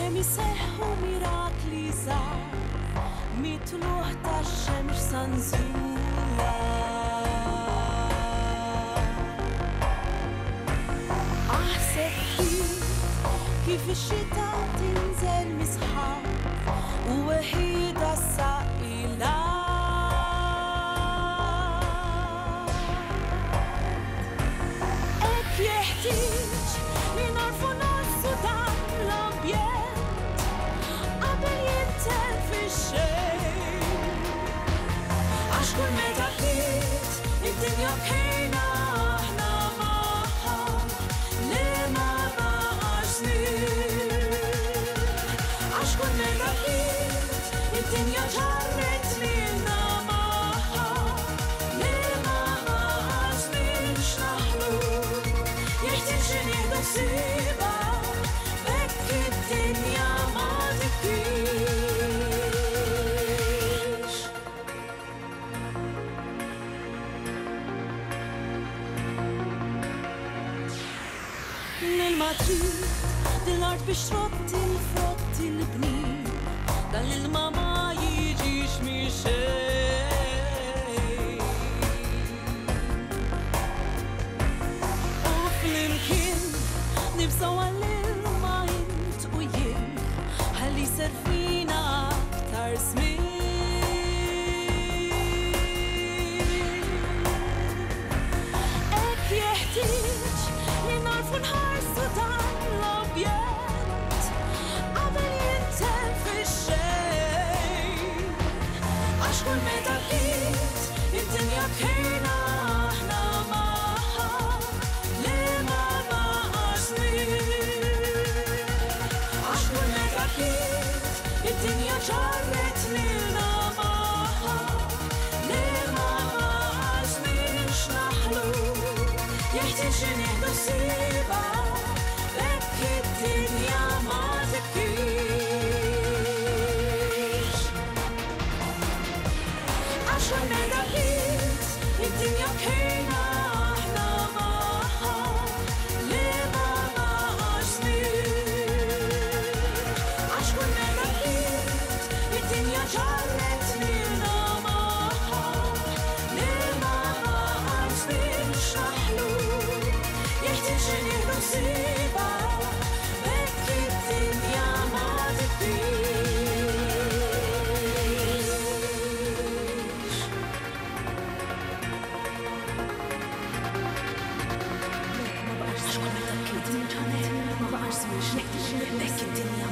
kemm iseħħu mirakli żgħar mitluħ tax-xemx sanżula. Aħseb kif ix-xita tinżel misħab u weħida saqila. Hekk jeħtieġ li narfu nofsu dan l-ambjent qabel jintel fix-xejn. Għax kull meta bdiet id-dinja bħejna aħna magħha li ma baqax żmien. Għax kull meta bdiet id-dinja ġarret lilna magħha li ma baqax żmien x'naħlu. Jeħtieġ li nieħdu ħsiebha hekk id-dinja ma tibkix. L-ilma trid din l-art biex trotti l-frott il-bnin, dan l-ilma ma jiġix mixejn. U flimkien nibżgħu għall-ilma int u jien ħalli serfina aktar żmien. Hekk jeħtieġ li narfu nħarsu dan l-ambjent qabel jintel fix-xejn. Għax kull meta bdiet id-dinja bħejna aħna magħha li ma baqax żmien. Għax kull meta bdiet id-dinja ġarret lilna magħha li ma baqax żmien x'naħlu. Jeħtieġ li nieħdu ħsiebha hekk id-dinja ma tibkix. Għax kull meta bdiet id-dinja bħejna aħna magħha li ma baqax żmien. Għax kull meta bdiet id-dinja ġarret lilna magħha li ma baqax żmien x'naħlu. Jeħtieġ li nieħdu ħsiebha hekk id-dinja ma tibkix. Ma baqax żmien, ma baqax żmien, hekk id-dinja